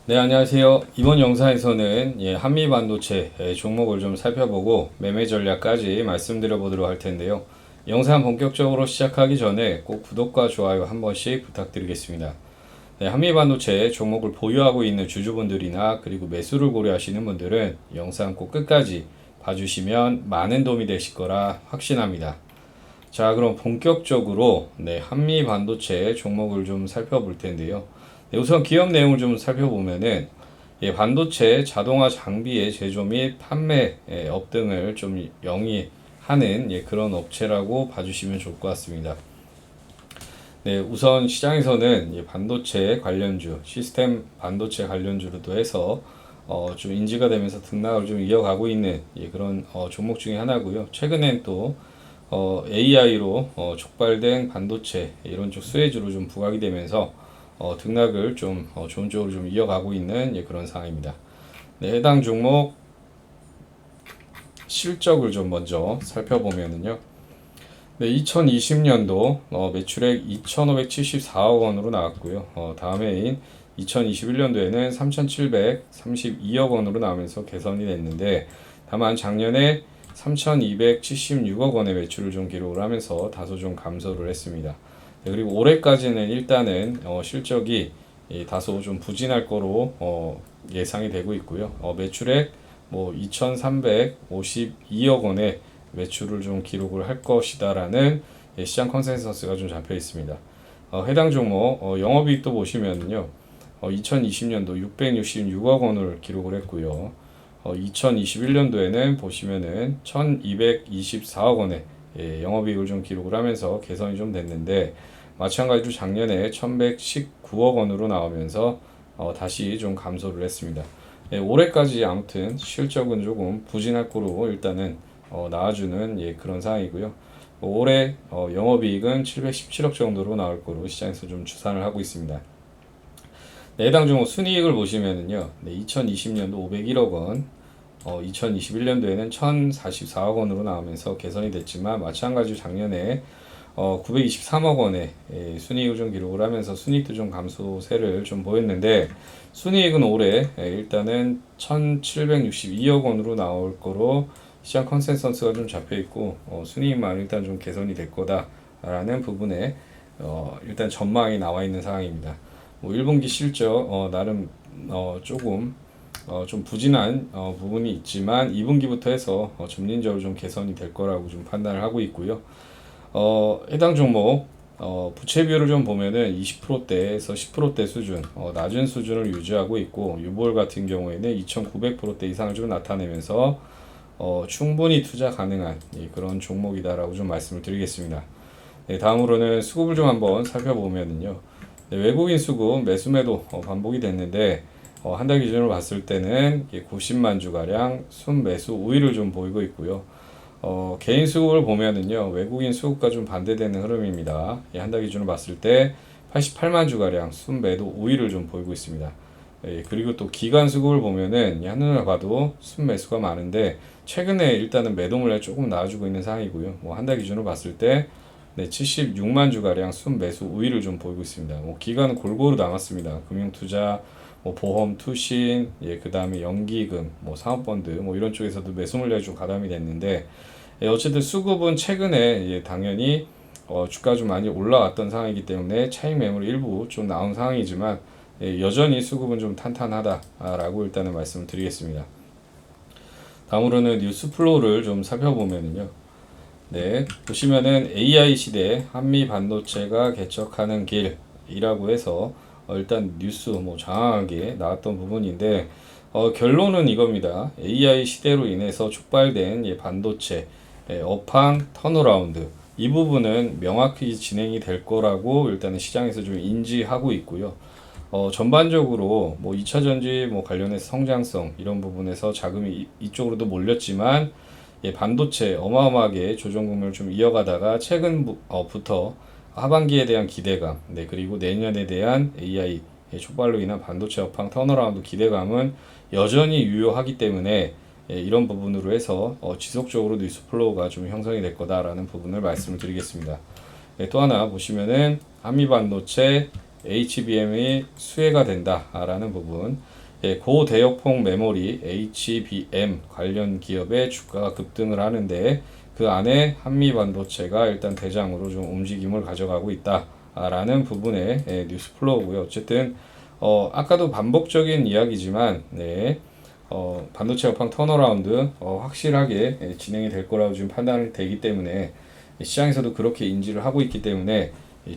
네, 안녕하세요. 이번 영상에서는 한미 반도체 종목을 좀 살펴보고 매매 전략까지 말씀드려 보도록 할 텐데요. 영상 본격적으로 시작하기 전에 꼭 구독과 좋아요 한 번씩 부탁드리겠습니다. 네, 한미 반도체 종목을 보유하고 있는 주주분들이나 그리고 매수를 고려하시는 분들은 영상 꼭 끝까지 봐주시면 많은 도움이 되실 거라 확신합니다. 자, 그럼 본격적으로 한미 반도체 종목을 좀 살펴볼 텐데요. 우선 기업 내용을 좀 살펴보면은 반도체 자동화 장비의 제조 및 판매 업 등을 좀 영위하는 그런 업체라고 봐주시면 좋을 것 같습니다. 네, 우선 시장에서는 반도체 관련주, 시스템 반도체 관련주로도 해서 좀 인지가 되면서 등락을 좀 이어가고 있는 그런 종목 중에 하나고요. 최근엔 또 AI로 촉발된 반도체 이런 쪽 수혜주로 좀 부각이 되면서 등락을 좀 좋은 쪽으로 좀 이어가고 있는 그런 상황입니다. 네, 해당 종목 실적을 좀 먼저 살펴보면은요. 네, 2020년도 매출액 2,574억 원으로 나왔고요. 다음해인 2021년도에는 3,732억 원으로 나오면서 개선이 됐는데, 다만 작년에 3,276억 원의 매출을 좀 기록을 하면서 다소 좀 감소를 했습니다. 네, 그리고 올해까지는 일단은 실적이 다소 좀 부진할 거로 예상이 되고 있고요. 매출액 뭐 2,352억 원의 매출을 좀 기록을 할 것이다라는 시장 컨센서스가 좀 잡혀 있습니다. 해당 종목 영업이익도 보시면요, 2020년도 666억 원을 기록을 했고요. 2021년도에는 보시면은 1,224억 원의 영업이익을 좀 기록을 하면서 개선이 좀 됐는데, 마찬가지로 작년에 1,119억 원으로 나오면서 다시 좀 감소를 했습니다. 올해까지 아무튼 실적은 조금 부진할 거로 일단은 나와주는 그런 상황이고요. 올해 영업이익은 717억 정도로 나올 거로 시장에서 좀 추산을 하고 있습니다. 네, 해당 종목 순이익을 보시면은요, 2020년도 501억 원, 2021년도에는 1,044억 원으로 나오면서 개선이 됐지만, 마찬가지로 작년에 923억 원의 순이익을 좀 기록을 하면서 순이익도 좀 감소세를 좀 보였는데, 순이익은 올해 일단은 1,762억 원으로 나올 거로 시장 컨센서스가 좀 잡혀 있고, 순이익만 일단 좀 개선이 될 거다라는 부분에 일단 전망이 나와 있는 상황입니다. 뭐 1분기 실적 나름 조금 좀 부진한 부분이 있지만 2분기부터 해서 점진적으로 좀 개선이 될 거라고 좀 판단을 하고 있고요. 해당 종목 부채 비율을 좀 보면은 20%대에서 10%대 수준, 낮은 수준을 유지하고 있고, 유볼 같은 경우에는 2,900%대 이상을 좀 나타내면서 충분히 투자 가능한 그런 종목이다라고 좀 말씀을 드리겠습니다. 네, 다음으로는 수급을 좀 한번 살펴보면은요. 네, 외국인 수급 매수매도 반복이 됐는데, 한 달 기준으로 봤을 때는 90만 주가량 순매수 우위를 좀 보이고 있고요. 개인 수급을 보면은요, 외국인 수급과 좀 반대되는 흐름입니다. 한 달 기준으로 봤을 때 88만 주가량 순매도 우위를 좀 보이고 있습니다. 그리고 또 기관 수급을 보면은 한눈에 봐도 순매수가 많은데, 최근에 일단은 매도 물량이 조금 나와주고 있는 상황이고요. 뭐 한 달 기준으로 봤을 때 76만 주가량 순매수 우위를 좀 보이고 있습니다. 뭐 기관은 골고루 남았습니다. 금융투자, 뭐 보험, 투신, 그 다음에 연기금, 뭐 사업펀드, 뭐 이런 쪽에서도 매수 물량이 좀 가담이 됐는데, 어쨌든 수급은 최근에 당연히 주가 좀 많이 올라왔던 상황이기 때문에 차익 매물 일부 좀 나온 상황이지만, 여전히 수급은 좀 탄탄하다라고 일단은 말씀을 드리겠습니다. 다음으로는 뉴스 플로우를 좀 살펴보면요. 네, 보시면은 AI 시대 한미 반도체가 개척하는 길이라고 해서 일단 뉴스 뭐 장황하게 나왔던 부분인데, 결론은 이겁니다. AI 시대로 인해서 촉발된 반도체 업황 턴어라운드, 이 부분은 명확히 진행이 될 거라고 일단은 시장에서 좀 인지하고 있고요. 전반적으로 뭐 2차 전지 뭐 관련해서 성장성 이런 부분에서 자금이 이쪽으로도 몰렸지만, 반도체 어마어마하게 조정 국면을 좀 이어가다가 최근부터 하반기에 대한 기대감, 그리고 내년에 대한 AI 촉발로 인한 반도체 업황 턴어라운드 기대감은 여전히 유효하기 때문에, 이런 부분으로 해서 지속적으로 뉴스 플로우가 좀 형성이 될 거다라는 부분을 말씀을 드리겠습니다. 또 하나 보시면은 한미 반도체 HBM이 수혜가 된다라는 부분. 고대역폭 메모리 HBM 관련 기업의 주가가 급등을 하는데 그 안에 한미반도체가 일단 대장으로 좀 움직임을 가져가고 있다라는 부분의 뉴스 플로우고요. 어쨌든 아까도 반복적인 이야기지만 반도체 업황 턴어라운드 확실하게 진행이 될 거라고 지금 판단이 되기 때문에 시장에서도 그렇게 인지를 하고 있기 때문에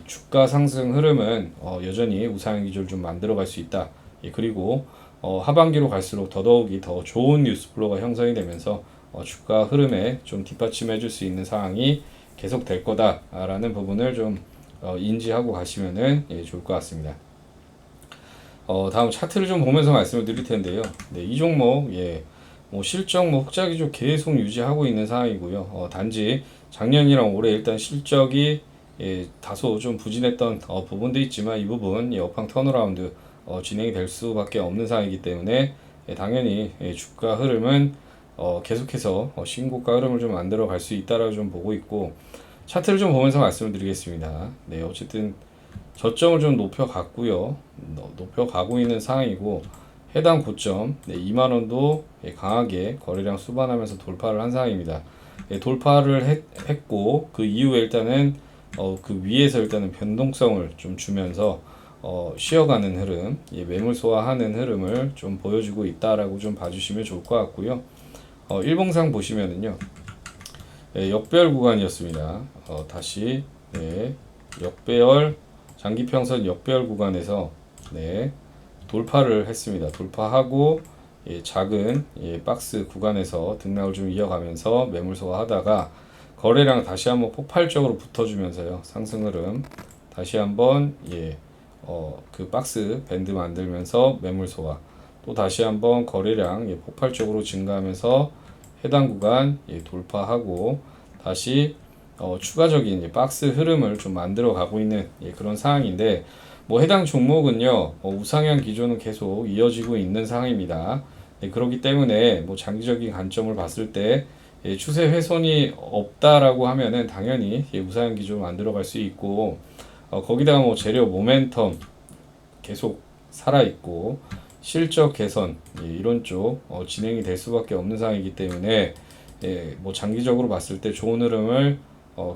주가 상승 흐름은 여전히 우상향 기조를 좀 만들어갈 수 있다. 그리고 하반기로 갈수록 더더욱이 더 좋은 뉴스 플로우가 형성이 되면서 주가 흐름에 좀 뒷받침해 줄 수 있는 상황이 계속 될 거다라는 부분을 좀 인지하고 가시면은 좋을 것 같습니다. 다음 차트를 좀 보면서 말씀을 드릴 텐데요. 이 종목 뭐 실적 흑자 기조 계속 유지하고 있는 상황이고요. 단지 작년이랑 올해 일단 실적이 다소 좀 부진했던 부분도 있지만 이 부분 업황 턴어라운드 진행이 될 수밖에 없는 상황이기 때문에 당연히 주가 흐름은 계속해서 신고가 흐름을 좀 만들어 갈 수 있다라고 좀 보고 있고 차트를 좀 보면서 말씀을 드리겠습니다. 어쨌든 저점을 좀 높여갔고요. 높여가고 있는 상황이고 해당 고점 2만원도 강하게 거래량 수반하면서 돌파를 한 상황입니다. 돌파를 했고 그 이후에 일단은 그 위에서 일단은 변동성을 좀 주면서 쉬어가는 흐름, 매물 소화하는 흐름을 좀 보여주고 있다라고 좀 봐주시면 좋을 것 같고요. 일봉상 보시면은요, 역배열 구간이었습니다. 다시 역배열 장기평선 역배열 구간에서 돌파를 했습니다. 돌파하고 작은 박스 구간에서 등락을 좀 이어가면서 매물 소화하다가 거래량 다시 한번 폭발적으로 붙어주면서요, 상승 흐름 다시 한번 그 박스 밴드 만들면서 매물 소화, 또 다시 한번 거래량 폭발적으로 증가하면서 해당 구간 돌파하고 다시 추가적인 박스 흐름을 좀 만들어 가고 있는 그런 상황인데 뭐 해당 종목은요 우상향 기조는 계속 이어지고 있는 상황입니다. 그렇기 때문에 뭐 장기적인 관점을 봤을 때 추세 훼손이 없다라고 하면은 당연히 우상향 기조를 만들어 갈 수 있고 거기다가 뭐 재료 모멘텀 계속 살아있고 실적 개선 이런 쪽 진행이 될 수밖에 없는 상황이기 때문에 뭐 장기적으로 봤을 때 좋은 흐름을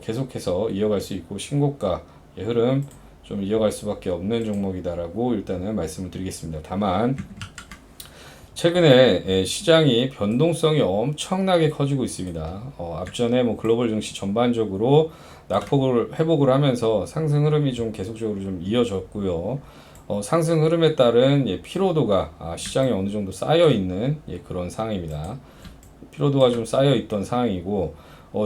계속해서 이어갈 수 있고 신고가의 흐름 좀 이어갈 수밖에 없는 종목이다라고 일단은 말씀을 드리겠습니다. 다만 최근에 시장이 변동성이 엄청나게 커지고 있습니다. 앞전에 뭐 글로벌 증시 전반적으로 낙폭을 회복을 하면서 상승 흐름이 좀 계속적으로 좀 이어졌고요. 상승 흐름에 따른 피로도가 시장에 어느 정도 쌓여 있는 그런 상황입니다. 피로도가 좀 쌓여 있던 상황이고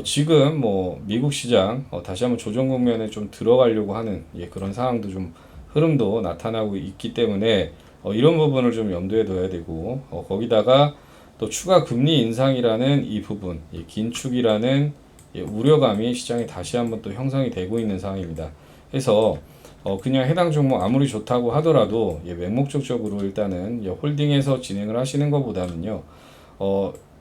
지금 뭐 미국 시장 다시 한번 조정 국면에 좀 들어가려고 하는 그런 상황도 좀 흐름도 나타나고 있기 때문에 이런 부분을 좀 염두에 둬야 되고 거기다가 또 추가 금리 인상이라는 이 부분, 긴축이라는 우려감이 시장에 다시 한번 또 형성이 되고 있는 상황입니다. 그래서 그냥 해당 종목 아무리 좋다고 하더라도 맹목적으로 일단은 홀딩해서 진행을 하시는 것보다는요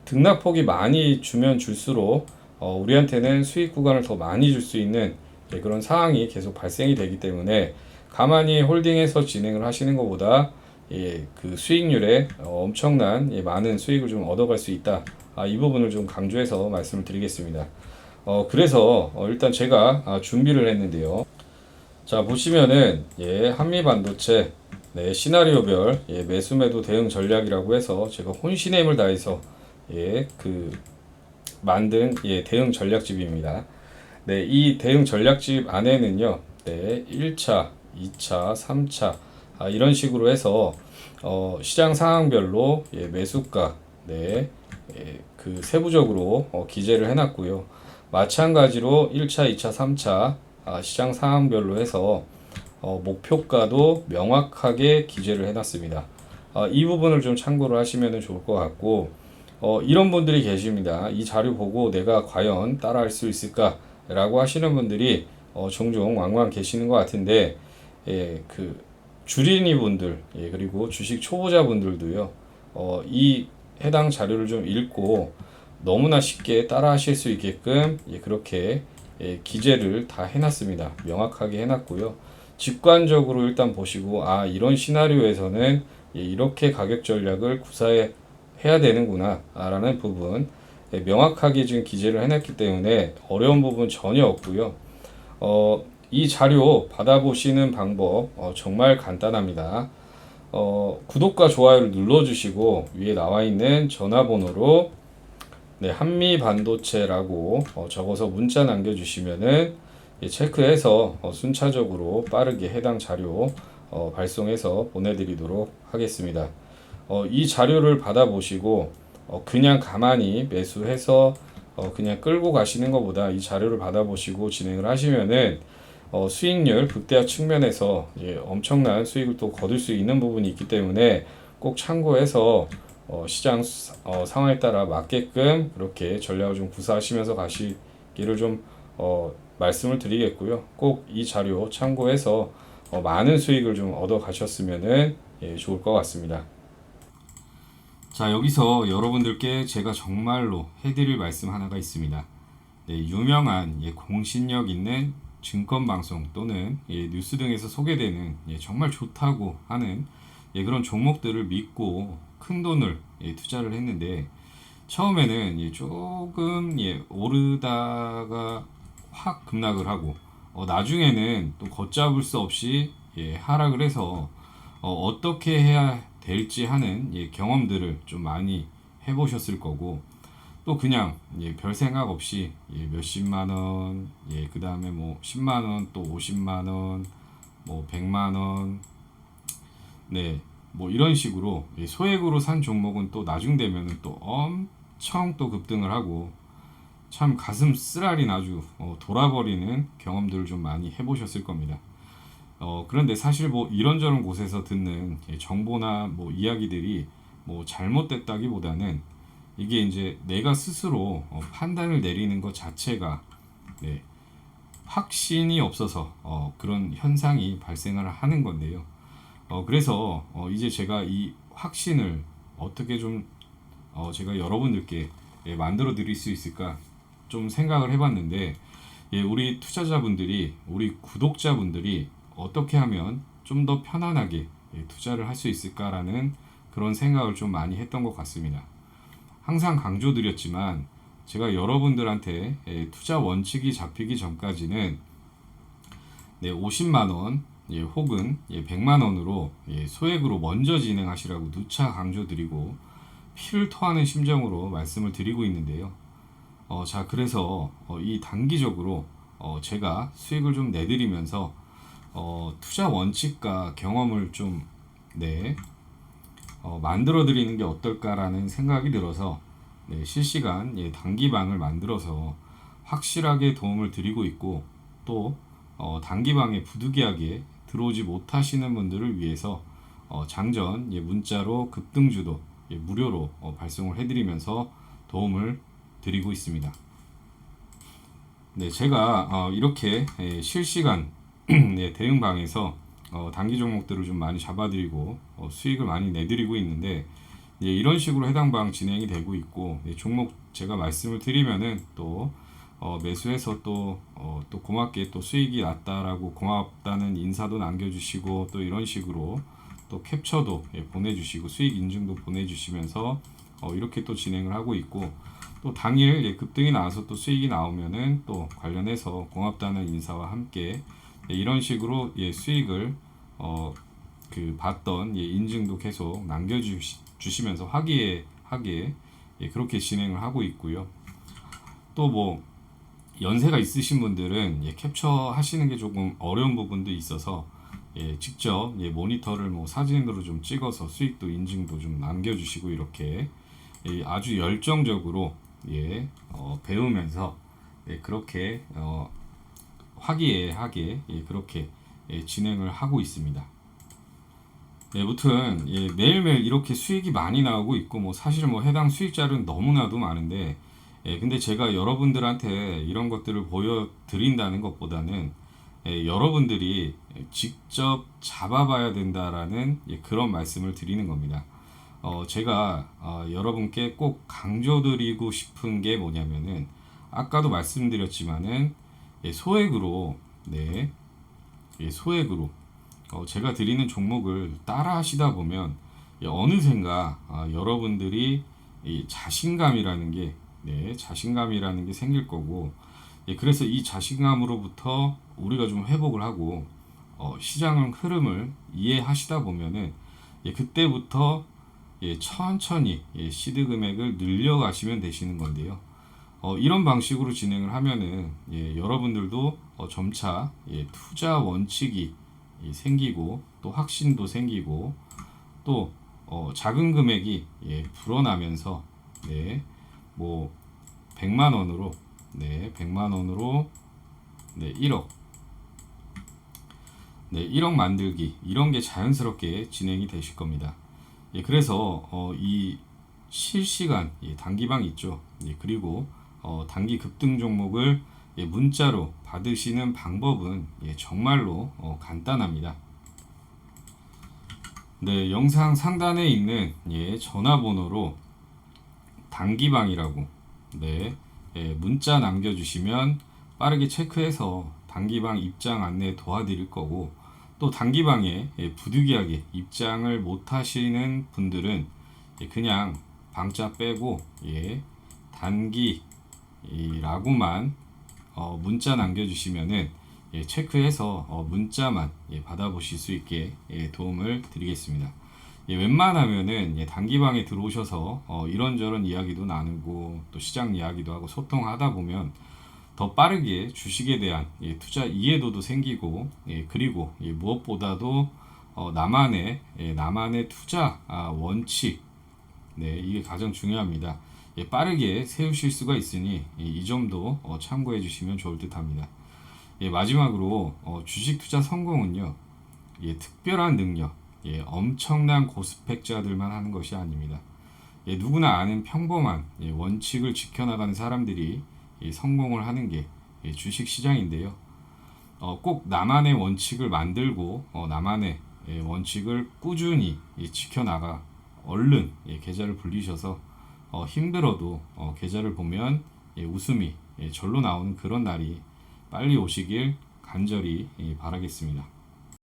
등락폭이 많이 주면 줄수록 우리한테는 수익 구간을 더 많이 줄 수 있는 그런 상황이 계속 발생이 되기 때문에 가만히 홀딩해서 진행을 하시는 것보다 그 수익률에 엄청난 많은 수익을 좀 얻어갈 수 있다. 이 부분을 좀 강조해서 말씀을 드리겠습니다. 그래서 일단 제가 준비를 했는데요. 자 보시면은 한미 반도체 시나리오별 매수매도 대응 전략이라고 해서 제가 혼신의 힘을 다해서 그 만든 대응 전략집입니다. 이 대응 전략집 안에는요 1차, 2차, 3차 이런 식으로 해서 시장 상황별로 매수가 그 세부적으로 기재를 해놨고요. 마찬가지로 1차, 2차, 3차 시장 상황별로 해서 목표가도 명확하게 기재를 해놨습니다. 이 부분을 좀 참고를 하시면 좋을 것 같고 이런 분들이 계십니다. 이 자료 보고 내가 과연 따라할 수 있을까 라고 하시는 분들이 종종 왕왕 계시는 것 같은데 그 주린이 분들 그리고 주식 초보자 분들도요 이 해당 자료를 좀 읽고 너무나 쉽게 따라 하실 수 있게끔 그렇게 기재를 다 해놨습니다. 명확하게 해놨고요. 직관적으로 일단 보시고 이런 시나리오에서는 이렇게 가격 전략을 구사해야 되는구나 라는 부분 명확하게 지금 기재를 해놨기 때문에 어려운 부분 전혀 없고요. 이 자료 받아보시는 방법 정말 간단합니다. 구독과 좋아요를 눌러주시고 위에 나와 있는 전화번호로 한미반도체라고 적어서 문자 남겨주시면은 체크해서 순차적으로 빠르게 해당 자료 발송해서 보내드리도록 하겠습니다. 이 자료를 받아보시고 그냥 가만히 매수해서 그냥 끌고 가시는 것보다 이 자료를 받아보시고 진행을 하시면은 수익률 극대화 측면에서 엄청난 수익을 또 거둘 수 있는 부분이 있기 때문에 꼭 참고해서 시장 상황에 따라 맞게끔 그렇게 전략을 좀 구사하시면서 가시기를 좀 말씀을 드리겠고요. 꼭 이 자료 참고해서 많은 수익을 좀 얻어 가셨으면은 좋을 것 같습니다. 자, 여기서 여러분들께 제가 정말로 해드릴 말씀 하나가 있습니다. 유명한 공신력 있는 증권 방송 또는 뉴스 등에서 소개되는 정말 좋다고 하는 그런 종목들을 믿고 큰 돈을 투자를 했는데 처음에는 조금 오르다가 확 급락을 하고 나중에는 또 걷잡을 수 없이 하락을 해서 어떻게 해야 될지 하는 경험들을 좀 많이 해보셨을 거고 또 그냥 별 생각 없이 몇십만 원, 그 다음에 뭐 10만 원, 또 50만 원, 뭐 100만 원, 뭐 이런 식으로 소액으로 산 종목은 또 나중 되면은 또 엄청 또 급등을 하고 참 가슴 쓰라린 아주 돌아버리는 경험들을 좀 많이 해보셨을 겁니다. 그런데 사실 뭐 이런저런 곳에서 듣는 정보나 뭐 이야기들이 뭐 잘못됐다기보다는 이게 이제 내가 스스로 판단을 내리는 것 자체가 확신이 없어서 그런 현상이 발생을 하는 건데요. 그래서 이제 제가 이 확신을 어떻게 좀 제가 여러분들께 만들어 드릴 수 있을까 좀 생각을 해봤는데 우리 투자자분들이 우리 구독자분들이 어떻게 하면 좀 더 편안하게 투자를 할 수 있을까라는 그런 생각을 좀 많이 했던 것 같습니다. 항상 강조드렸지만 제가 여러분들한테 투자 원칙이 잡히기 전까지는 50만원 혹은 100만원으로 소액으로 먼저 진행하시라고 누차 강조드리고 피를 토하는 심정으로 말씀을 드리고 있는데요. 자, 그래서 이 단기적으로 제가 수익을 좀 내드리면서 투자 원칙과 경험을 좀 만들어 드리는 게 어떨까라는 생각이 들어서 실시간 단기방을 만들어서 확실하게 도움을 드리고 있고 또 단기방에 부득이하게 들어오지 못하시는 분들을 위해서 장전 문자로 급등주도 무료로 발송을 해드리면서 도움을 드리고 있습니다. 제가 이렇게 실시간 대응방에서 단기 종목들을 좀 많이 잡아드리고 수익을 많이 내드리고 있는데 이런 식으로 해당 방 진행이 되고 있고 종목 제가 말씀을 드리면은 또 매수해서 또 고맙게 또 수익이 났다라고 고맙다는 인사도 남겨주시고 또 이런 식으로 또 캡처도 보내주시고 수익 인증도 보내주시면서 이렇게 또 진행을 하고 있고 또 당일 급등이 나와서 또 수익이 나오면은 또 관련해서 고맙다는 인사와 함께 이런 식으로 수익을 받던 인증도 계속 남겨주시면서 화기애애하게 그렇게 진행을 하고 있고요. 또 뭐 연세가 있으신 분들은 캡처 하시는 게 조금 어려운 부분도 있어서 직접 모니터를 뭐 사진으로 좀 찍어서 수익도 인증도 좀 남겨주시고 이렇게 아주 열정적으로 배우면서 그렇게 화기애애하게 그렇게 진행을 하고 있습니다. 무튼 매일매일 이렇게 수익이 많이 나오고 있고 뭐 사실 뭐 해당 수익자료는 너무나도 많은데 근데 제가 여러분들한테 이런 것들을 보여드린다는 것보다는 여러분들이 직접 잡아봐야 된다라는 그런 말씀을 드리는 겁니다. 제가 여러분께 꼭 강조드리고 싶은 게 뭐냐면은 아까도 말씀드렸지만은 소액으로 소액으로 제가 드리는 종목을 따라 하시다 보면 어느샌가 여러분들이 이 자신감이라는 게 생길 거고, 그래서 이 자신감으로부터 우리가 좀 회복을 하고 시장 흐름을 이해하시다 보면은 그때부터 천천히 시드 금액을 늘려가시면 되시는 건데요. 이런 방식으로 진행을 하면은 여러분들도 점차 투자 원칙이 생기고 또 확신도 생기고 또 작은 금액이 불어나면서 뭐 100만 원으로 100만 원으로 1억 1억 만들기 이런 게 자연스럽게 진행이 되실 겁니다. 그래서 이 실시간 단기방 있죠. 그리고 단기 급등 종목을 문자로 받으시는 방법은 정말로 간단합니다. 영상 상단에 있는 전화번호로 단기방이라고 문자 남겨주시면 빠르게 체크해서 단기방 입장 안내 도와드릴 거고, 또 단기방에 부득이하게 입장을 못 하시는 분들은 그냥 방자 빼고 단기라고만 문자 남겨주시면은 체크해서 문자만 받아보실 수 있게 도움을 드리겠습니다. 웬만하면은 단기방에 들어오셔서 이런저런 이야기도 나누고 또 시장 이야기도 하고 소통하다 보면 더 빠르게 주식에 대한 투자 이해도도 생기고, 그리고 무엇보다도 나만의 투자 원칙, 이게 가장 중요합니다. 빠르게 세우실 수가 있으니 이 점도 참고해 주시면 좋을 듯 합니다. 마지막으로 주식 투자 성공은요, 특별한 능력, 엄청난 고스펙자들만 하는 것이 아닙니다. 누구나 아는 평범한 원칙을 지켜나가는 사람들이 성공을 하는 게 주식 시장인데요. 꼭 나만의 원칙을 만들고 나만의 원칙을 꾸준히 지켜나가 얼른 계좌를 불리셔서 힘들어도 계좌를 보면 웃음이 절로 나오는 그런 날이 빨리 오시길 간절히 바라겠습니다.